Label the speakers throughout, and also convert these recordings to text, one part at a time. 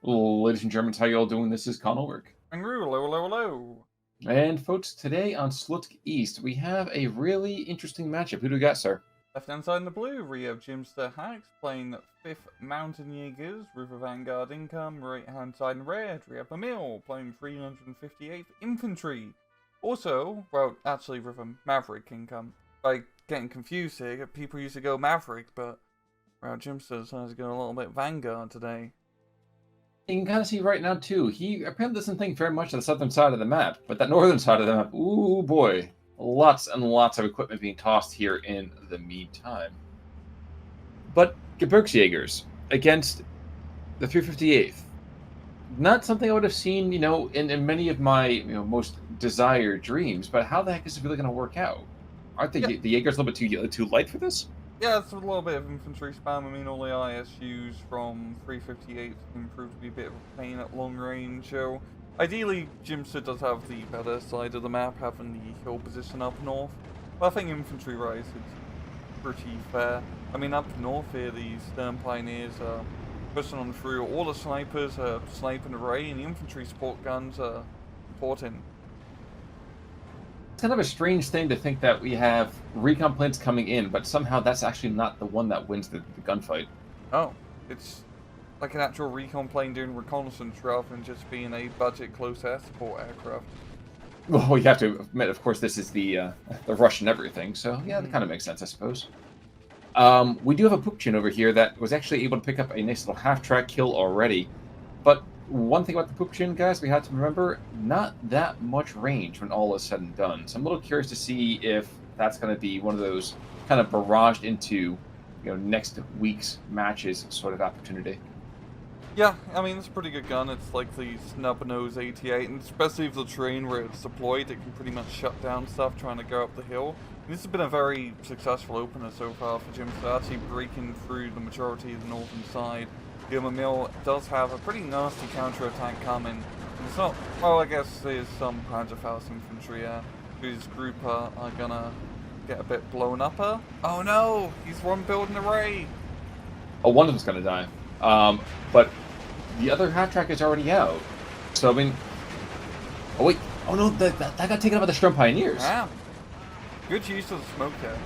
Speaker 1: Ladies and Germans, how you all doing? This is Con Ulrich.
Speaker 2: Hello, hello, hello, hello.
Speaker 1: And folks, today on Slutsk East, we have a really interesting matchup. Who do we got, sir?
Speaker 2: Left hand side in the blue, we have Jimster Hacks playing 5th Mountain Jaegers, River Vanguard Income. Right hand side in red, we have Mimile playing 358th Infantry. Also, well, actually River Maverick Income. By getting confused here, people used to go Maverick, but well, Jimster has gone a little bit Vanguard today.
Speaker 1: You can kind of see right now, too, he apparently doesn't think very much of the southern side of the map, but that northern side of the map, ooh boy, lots and lots of equipment being tossed here in the meantime. But Gebirgsjägers against the 358th, not something I would have seen, in many of my most desired dreams, but how the heck is it really going to work out? Aren't the Jaegers a little bit too light for this?
Speaker 2: Yeah, it's a little bit of infantry spam. I mean, all the ISUs from 358 can prove to be a bit of a pain at long range. So, ideally, Jimster does have the better side of the map, having the hill position up north. But I think infantry rise is pretty fair. I mean, up north here, these Stern Pioneers are pushing on through. All the snipers are sniping array, and the infantry support guns are important.
Speaker 1: It's kind of a strange thing to think that we have recon planes coming in, but somehow that's actually not the one that wins the gunfight.
Speaker 2: Oh, it's like an actual recon plane doing reconnaissance rather than just being a budget close air support aircraft.
Speaker 1: Well, you have to admit, of course, this is the Russian everything, so yeah, that kind of makes sense, I suppose. We do have a Pukchin over here that was actually able to pick up a nice little half-track kill already, but one thing about the Pukchin, guys, we have to remember, not that much range when all is said and done. So I'm a little curious to see if that's going to be one of those kind of barraged into, next week's matches sort of opportunity.
Speaker 2: Yeah, I mean, it's a pretty good gun. It's like the snub-nose 88, and especially if the terrain where it's deployed, it can pretty much shut down stuff trying to go up the hill. And this has been a very successful opener so far for Jimster, actually breaking through the majority of the northern side. The Mimile does have a pretty nasty counter-attack coming. And it's not, well, I guess there's some Panzerfaust infantry whose group are gonna get a bit blown up. Oh no, he's one building array.
Speaker 1: Oh, one of them's going to die. But the other half-track is already out. So, I mean... Oh, wait. Oh, no, that got taken out by the Stern Pioneers.
Speaker 2: Yeah. Good use of the smoke there.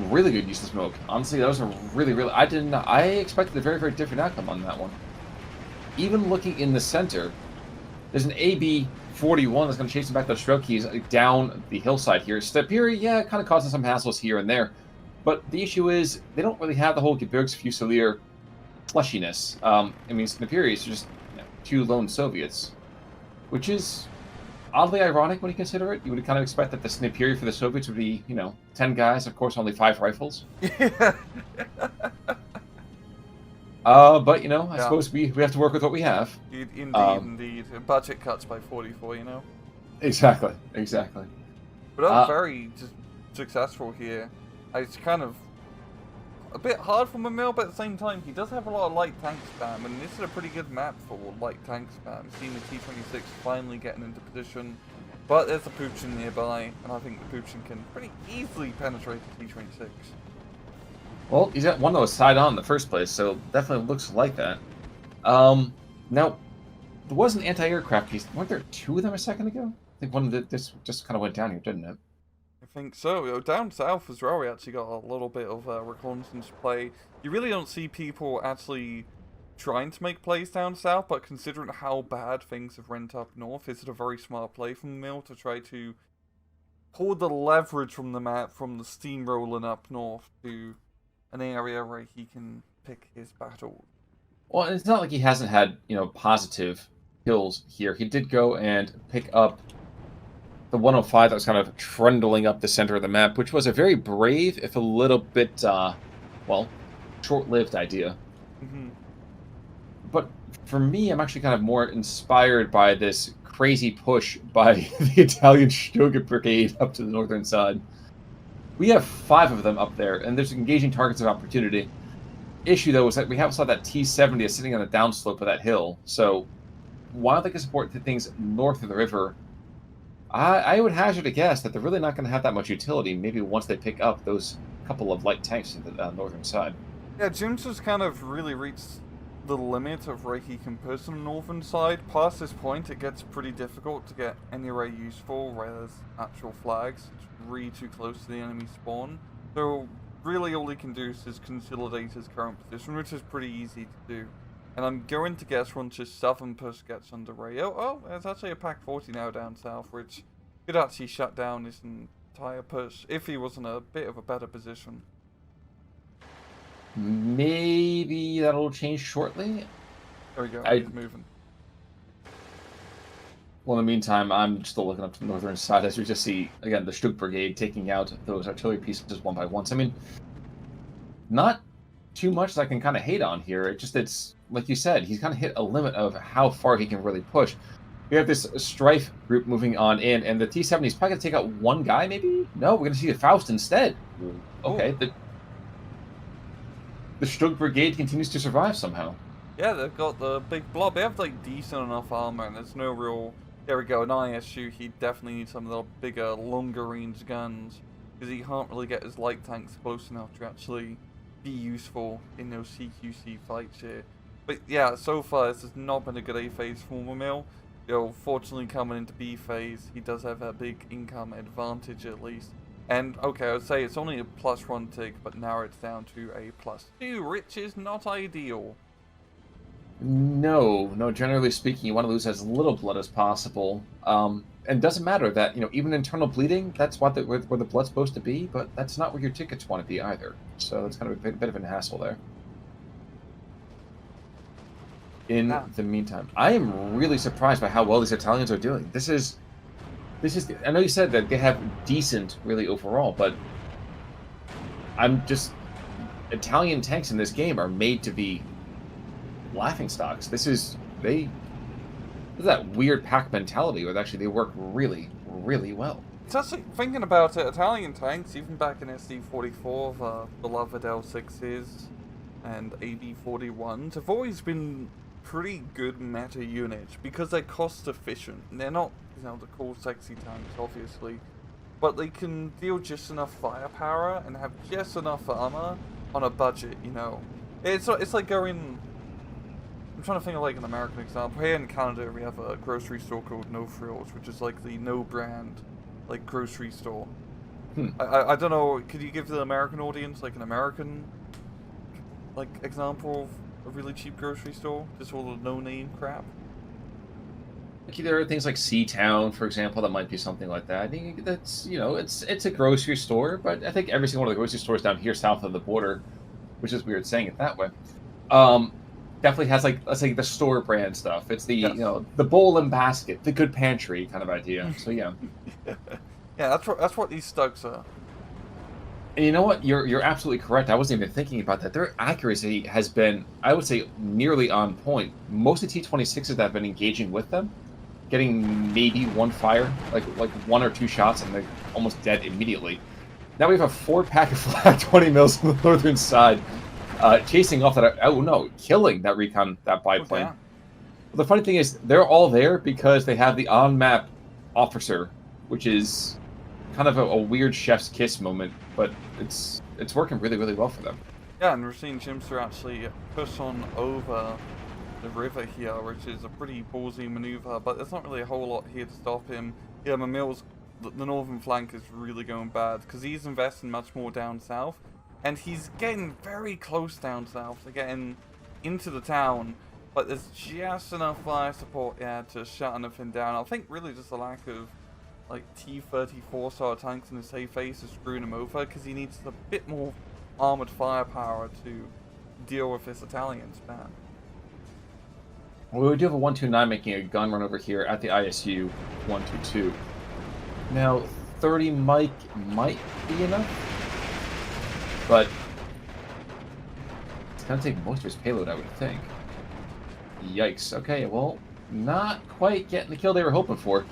Speaker 1: Really good use of smoke. Honestly, that was a really... I expected a very, very different outcome on that one. Even looking in the center, there's an AB-41 that's going to chase him back those stroke keys down the hillside here. Stepiri, yeah, kind of causing some hassles here and there. But the issue is, they don't really have the whole Gebirgsfusilier fleshiness. I mean, Stepiri is just two lone Soviets, which is oddly ironic when you consider it. You would kind of expect that the Sniperi for the Soviets would be, 10 guys, of course, only 5 rifles.
Speaker 2: Yeah.
Speaker 1: But, I suppose we have to work with what we have.
Speaker 2: Indeed. Budget cuts by 44,
Speaker 1: Exactly.
Speaker 2: But I'm very successful here. It's kind of a bit hard for Mimile, but at the same time, he does have a lot of light tank spam, and this is a pretty good map for light tank spam. Seeing the T-26 finally getting into position, but there's a Pukchin nearby, and I think the Pukchin can pretty easily penetrate the T-26.
Speaker 1: Well, he's got one that was side on in the first place, so definitely looks like that. Now, there was an anti-aircraft piece. Weren't there 2 of them a second ago? I think one of this just kind of went down here, didn't it?
Speaker 2: I think so. Down south as well, we actually got a little bit of reconnaissance play. You really don't see people actually trying to make plays down south, but considering how bad things have went up north, is it a very smart play from Mill to try to pull the leverage from the map from the steamrolling up north to an area where he can pick his battle.
Speaker 1: Well, it's not like he hasn't had, positive kills here. He did go and pick up the 105 that was kind of trundling up the center of the map, which was a very brave, if a little bit, short-lived idea.
Speaker 2: Mm-hmm.
Speaker 1: But for me, I'm actually kind of more inspired by this crazy push by the Italian Stugaly Brigade up to the northern side. We have 5 of them up there, and there's engaging targets of opportunity. Issue, though, is that we have saw that T-70 is sitting on the downslope of that hill, so while they can support the things north of the river, I would hazard a guess that they're really not going to have that much utility, maybe once they pick up those couple of light tanks in the northern side.
Speaker 2: Yeah, Jimster's kind of really reached the limit of where he can push on the northern side. Past this point, it gets pretty difficult to get anywhere useful where there's actual flags. It's really too close to the enemy spawn. So really all he can do is just consolidate his current position, which is pretty easy to do. And I'm going to guess once his southern push gets underway. Oh, there's actually a Pack 40 now down south, which could actually shut down his entire push if he was in a bit of a better position.
Speaker 1: Maybe that'll change shortly.
Speaker 2: There we go, he's moving.
Speaker 1: Well, in the meantime, I'm still looking up to the northern side as we just see, again, the Stug Brigade taking out those artillery pieces one by one. So, I mean, not too much that I can kind of hate on here. It's like you said, he's kind of hit a limit of how far he can really push. We have this Strife group moving on in, and the T-70 is probably going to take out one guy, maybe? No, we're going to see the Faust instead. Okay, the Stug Brigade continues to survive somehow.
Speaker 2: Yeah, they've got the big blob. They have, like, decent enough armor, and there's no real... There we go, an ISU, he definitely needs some of the bigger, longer range guns, because he can't really get his light tanks close enough to actually be useful in those CQC fights here. But yeah, so far this has not been a good A phase for Mimile. You know, fortunately coming into B phase, he does have a big income advantage at least. And okay, I would say it's only a +1 tick, but now it's down to a +2, which is not ideal.
Speaker 1: No, generally speaking, you want to lose as little blood as possible. And it doesn't matter that, even internal bleeding, that's where the blood's supposed to be, but that's not where your tickets want to be either. So it's kind of a bit of an hassle there. In the meantime, I am really surprised by how well these Italians are doing. This is. I know you said that they have decent, really overall, but Italian tanks in this game are made to be laughing stocks. This is that weird pack mentality where actually they work really, really well.
Speaker 2: It's actually, thinking about it, Italian tanks, even back in SD44, the beloved L6s and AB41s, have always been pretty good meta units because they're cost efficient. They're not, the cool sexy tanks, obviously, but they can deal just enough firepower and have just enough armor on a budget, It's like going... I'm trying to think of like an American example. Here in Canada, we have a grocery store called No Frills, which is like the no brand, like grocery store. I don't know. Could you give the American audience like an American, like example of a really cheap grocery store? Just all the no name crap.
Speaker 1: There are things like Seatown, for example, that might be something like that. I think that's it's a grocery store, but I think every single one of the grocery stores down here south of the border, which is weird saying it that way. Definitely has let's say the store brand stuff. It's the the bowl and basket, the good pantry kind of idea. So yeah,
Speaker 2: yeah, that's what these Stugs are.
Speaker 1: And you know what? You're absolutely correct. I wasn't even thinking about that. Their accuracy has been, I would say, nearly on point. Most of the T-26s that have been engaging with them, getting maybe one fire, like 1 or 2 shots, and they're almost dead immediately. Now we have a 4-pack of flat 20 mils on the northern side. Chasing off that, killing that recon, that biplane.
Speaker 2: Okay.
Speaker 1: But the funny thing is, they're all there because they have the on-map officer, which is kind of a weird chef's kiss moment, but it's working really, really well for them.
Speaker 2: Yeah, and we're seeing Jimster actually push on over the river here, which is a pretty ballsy maneuver, but there's not really a whole lot here to stop him. Yeah, Mimile's, the northern flank is really going bad, because he's investing much more down south. And he's getting very close down south to getting into the town, but there's just enough fire support, to shut anything down. I think really just a lack of, like, T-34 sort of tanks in his safe face is screwing him over, because he needs a bit more armored firepower to deal with this Italian span.
Speaker 1: Well, we do have a 129 making a gun run over here at the ISU 122. Now, 30 mic might be enough. But it's going to take most of his payload, I would think. Yikes. Okay, well, not quite getting the kill they were hoping for.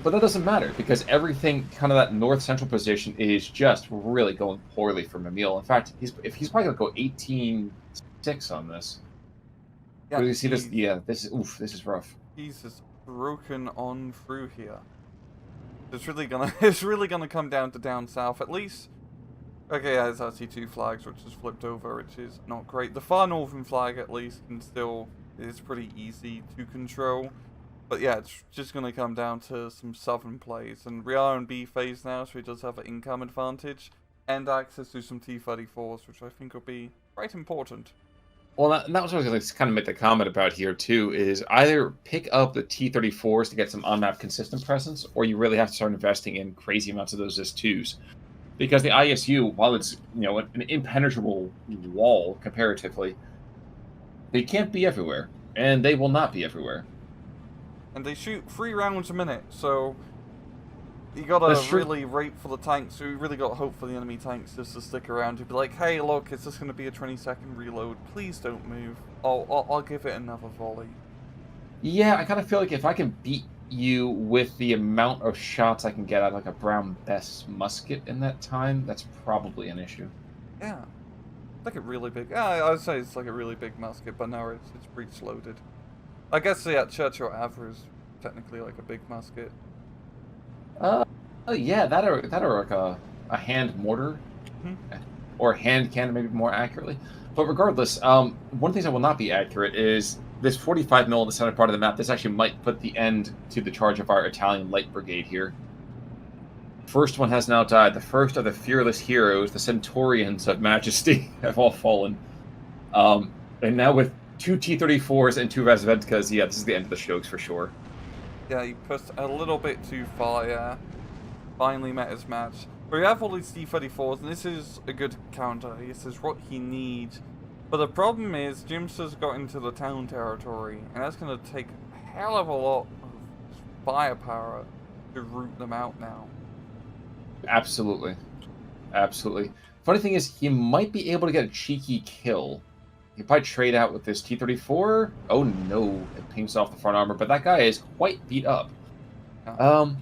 Speaker 1: But that doesn't matter, because everything, kind of that north-central position, is just really going poorly for Mimile. In fact, he's probably going to go 18-6 on this. Yeah, you see this? Yeah, this is rough.
Speaker 2: He's just broken on through here. It's really gonna come down to down south, at least. Okay, yeah, it's actually 2 flags, which is flipped over, which is not great. The far northern flag, at least, is pretty easy to control. But yeah, it's just going to come down to some southern plays. And we are in B phase now, so he does have an income advantage. And access to some T-34s, which I think will be quite important.
Speaker 1: Well, that was what I was going to kind of make the comment about here, too, is either pick up the T-34s to get some on-map consistent presence, or you really have to start investing in crazy amounts of those S2s. Because the ISU, while it's, an impenetrable wall, comparatively, they can't be everywhere. And they will not be everywhere.
Speaker 2: And they shoot 3 rounds a minute, so you gotta
Speaker 1: That's true.
Speaker 2: really wait for the tanks. So you really gotta hope for the enemy tanks just to stick around to be like, hey, look, it's just gonna be a 20-second reload. Please don't move. I'll give it another volley.
Speaker 1: Yeah, I kind of feel like if I can beat you with the amount of shots I can get out of like a Brown Bess musket in that time, that's probably an issue.
Speaker 2: Yeah, like a really big. Yeah, I'd say it's like a really big musket, but no, it's breech loaded. I guess yeah, Churchill Avra is technically like a big musket.
Speaker 1: Uh, yeah, that or like a hand mortar,
Speaker 2: Hmm.
Speaker 1: or a hand cannon, maybe more accurately. But regardless, one of the things that will not be accurate is this 45 mil in the center part of the map. This actually might put the end to the charge of our Italian light brigade here. First one has now died. The first of the fearless heroes, the Centaurians of Majesty, have all fallen. And now with 2 T-34s and 2 Razvedkas, yeah, this is the end of the Stokes for sure.
Speaker 2: Yeah, he pushed a little bit too far. Yeah, finally met his match. But we have all these T-34s, and this is a good counter. This is what he needs. But the problem is, Jimster's got into the town territory, and that's going to take a hell of a lot of firepower to root them out now.
Speaker 1: Absolutely. Absolutely. Funny thing is, he might be able to get a cheeky kill. He probably trade out with this T-34. Oh no, it pings off the front armor, but that guy is quite beat up.
Speaker 2: Yeah.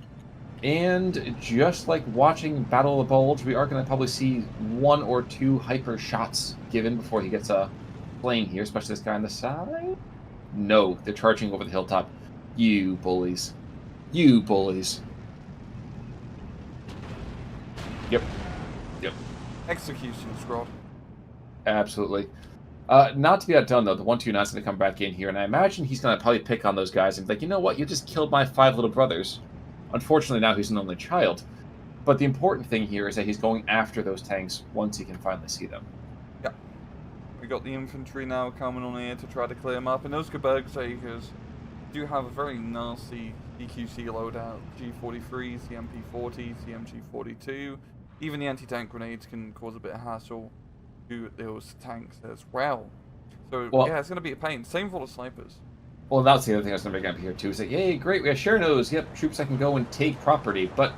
Speaker 1: And just like watching Battle of the Bulge, we are going to probably see 1 or 2 hyper shots given before he gets a plane here, especially this guy on the side. No, they're charging over the hilltop. You bullies. You bullies. Yep. Yep.
Speaker 2: Execution squad.
Speaker 1: Absolutely. Not to be outdone, though, the 129 is going to come back in here, and I imagine he's going to probably pick on those guys and be like, you know what, you just killed my 5 little brothers. Unfortunately, now he's an only child. But the important thing here is that he's going after those tanks once he can finally see them.
Speaker 2: Yeah. We got the infantry now coming on here to try to clear them up, and those Gebirgsjägers do have a very nasty DQC loadout. G43s, the MP40s, the MG42. Even the anti-tank grenades can cause a bit of hassle to those tanks as well. So, yeah, it's going to be a pain. Same for the snipers.
Speaker 1: Well, that's the other thing I was going to bring up here, too. Is like, yay, great, we have Chernos. Yep, troops that can go and take property. But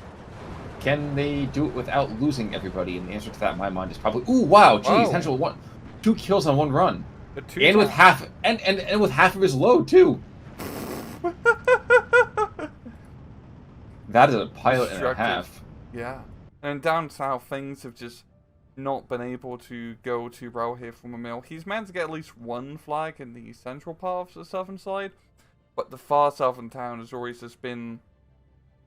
Speaker 1: can they do it without losing everybody? And the answer to that, in my mind, is probably, ooh, wow, geez, potential 2 kills on 1 run. And with half, and with half of his load, too. That is a pilot and a half.
Speaker 2: Yeah. And down south, things have just not been able to go too well here from Mimile. He's managed to get at least 1 flag in the central part of the southern side, but the far southern town has always just been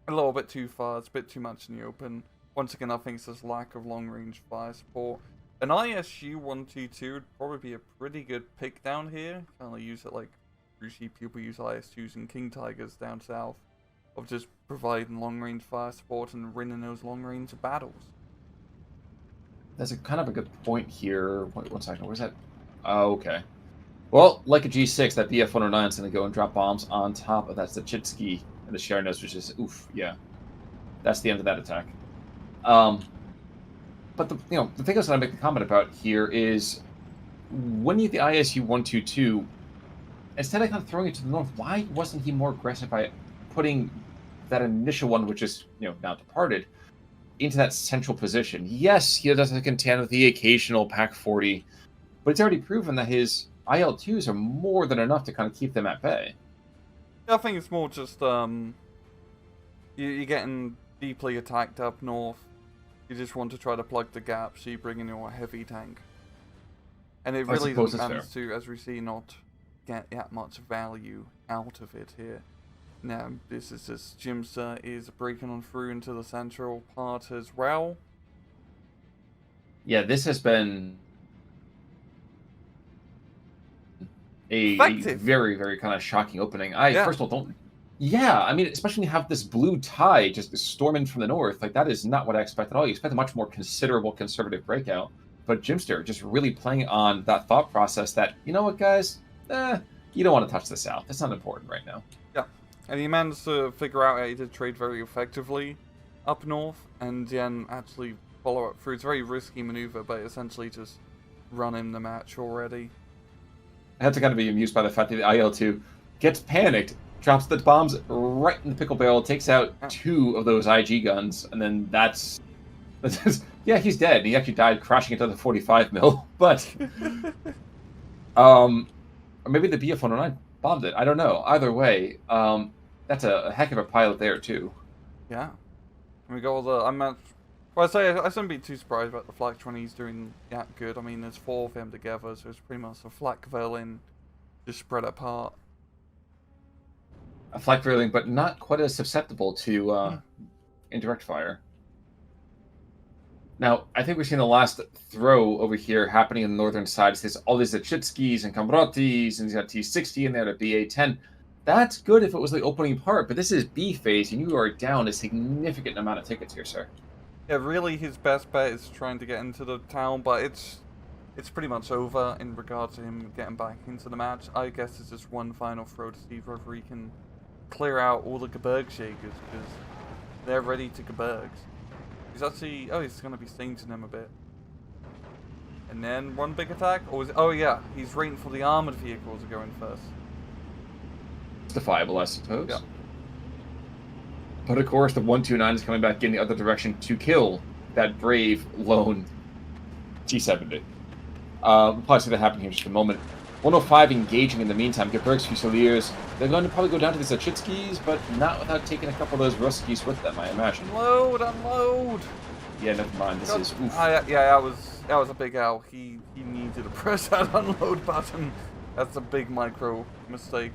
Speaker 2: a little bit too far. It's a bit too much in the open. Once again, I think it's this lack of long-range fire support. An ISU 122 would probably be a pretty good pick down here. Kind of use it like usually people use IS2s and King Tigers down south, of just providing long-range fire support and winning those long-range battles.
Speaker 1: That's a kind of a good point here. Wait, 1 second. Where's that? Oh, okay. Well, like a G6, that BF-109 is going to go and drop bombs on top of that Zachitsky and the Chernos, which is, oof, yeah. That's the end of that attack. But the thing I was going to make the comment about here is when you get the ISU-122, instead of kind of throwing it to the north, why wasn't he more aggressive by putting that initial one, which is, now departed, into that central position? Yes, he does have to contend with the occasional PaK-40, but it's already proven that his IL-2s are more than enough to kind of keep them at bay.
Speaker 2: I think it's more just, you're getting deeply attacked up north. You just want to try to plug the gap, so you bring in your heavy tank. And it really doesn't manage to, as we see, not get that much value out of it here. Now, this is just Jimster is breaking on through into the central part as well.
Speaker 1: Yeah, this has been a
Speaker 2: Effective.
Speaker 1: very, very kind of shocking opening. I
Speaker 2: Yeah.
Speaker 1: first of all don't. Yeah, I mean, especially when you have this blue tide just storming from the north, like that is not what I expected at all. You expect a much more considerable conservative breakout, but Jimster just really playing on that thought process that you know what, guys, you don't want to touch the south. It's not important right now.
Speaker 2: Yeah. And he managed to figure out how to trade very effectively up north, and then actually follow it through. It's a very risky maneuver, but essentially just run in the match already.
Speaker 1: I had to kind of be amused by the fact that the IL-2 gets panicked, drops the bombs right in the pickle barrel, takes out
Speaker 2: Yeah.
Speaker 1: 2 of those IG guns, and then that's yeah, he's dead. He actually died crashing into the 45 mil, but or maybe the BF-109 bombed it. I don't know. Either way, that's a heck of a pilot there too.
Speaker 2: Yeah. And we got all the. Well, I shouldn't be too surprised about the Flak 20s doing that good. I mean, there's 4 of them together, so it's pretty much a Flak Verlin just spread apart.
Speaker 1: A flak railing, but not quite as susceptible to indirect fire. Now, I think we're seeing the last throw over here happening on the northern side. There's all these Chitskis and Kambrotis, and you got T60 in there, the BA-10. That's good if it was the opening part, but this is B phase, and you are down a significant amount of tickets here, sir.
Speaker 2: Yeah, really, his best bet is trying to get into the town, but it's pretty much over in regards to him getting back into the match. I guess it's just one final throw to see whether he can clear out all the Geberg Shakers, because they're ready to Gebergs. He's actually... Oh, he's going to be stinging them a bit. And then one big attack? Or is it, oh yeah, he's waiting for the armored vehicles to go in first.
Speaker 1: Justifiable, I suppose.
Speaker 2: Yeah.
Speaker 1: But of course, the 129 is coming back in the other direction to kill that brave, lone T-70. We'll probably see that happen here in just a moment. 105 engaging in the meantime. Geberg's Fusiliers. They're going to probably go down to the Zachitskis, but not without taking a couple of those Ruskies with them, I imagine.
Speaker 2: Unload, unload!
Speaker 1: Yeah, never mind. This is... Oof.
Speaker 2: Yeah, that was a big L. He needed to press that unload button. That's a big micro mistake.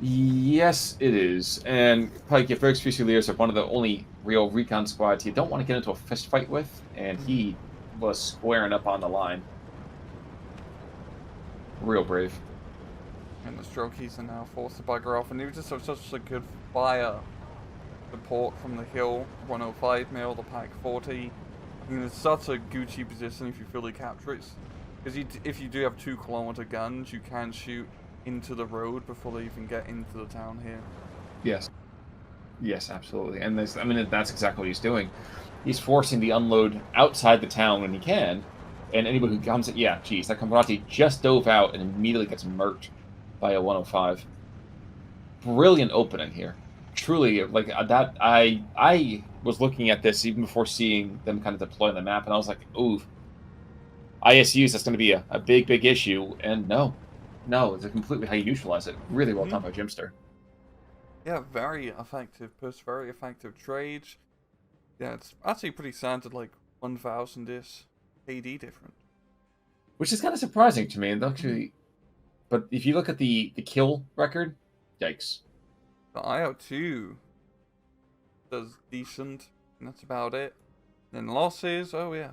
Speaker 1: Yes, it is. And probably Geberg's Fusiliers are one of the only real recon squads you don't want to get into a fist fight with, and he was squaring up on the line. Real brave.
Speaker 2: And the Strokies are now forced to bugger off, and they just have such a good fire support from the hill. 105 mil, the Pack 40. I mean, it's such a Gucci position if you fully capture it. Because if you do have 2-kilometer guns, you can shoot into the road before they even get into the town here.
Speaker 1: Yes. Yes, absolutely. And I mean, that's exactly what he's doing. He's forcing the unload outside the town when he can. And anybody who comes in, yeah, geez, that Comparati just dove out and immediately gets murked by a 105. Brilliant opening here. Truly, like that. I was looking at this even before seeing them kind of deploy on the map, and I was like, ooh, ISUs, that's going to be a big, big issue. And no, it's completely how you neutralize it. Really well done by Jimster.
Speaker 2: Yeah, very effective push, very effective trade. Yeah, it's actually pretty standard, like 1,000-ish AD different.
Speaker 1: Which is kind of surprising to me, and actually, but if you look at the kill record, yikes.
Speaker 2: The IO2 does decent, and that's about it. Then losses, oh yeah.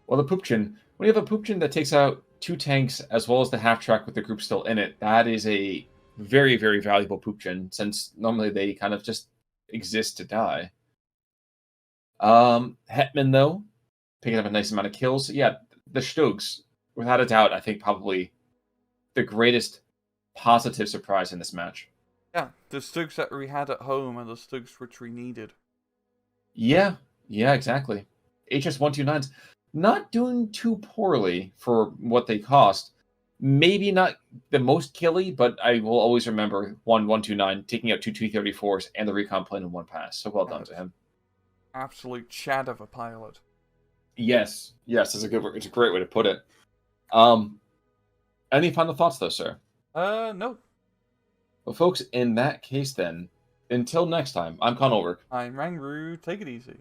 Speaker 1: Well, the Poopchin, when you have a Poopchin that takes out 2 tanks as well as the half-track with the group still in it, that is a very, very valuable Poopchin, since normally they kind of just exist to die. Hetman, though, picking up a nice amount of kills. Yeah, the Stugs, without a doubt, I think probably the greatest positive surprise in this match.
Speaker 2: Yeah, the Stugs that we had at home are the Stugs which we needed.
Speaker 1: Yeah, exactly. HS-129s not doing too poorly for what they cost. Maybe not the most killy, but I will always remember 129 taking out 2 T-34s and the recon plane in one pass. So well done to him.
Speaker 2: Absolute chad of a pilot.
Speaker 1: Yes, it's a great way to put it. Any final thoughts, though, sir?
Speaker 2: No.
Speaker 1: Well, folks, in that case, then, until next time, I'm Con Ulrich.
Speaker 2: I'm Rangru. Take it easy.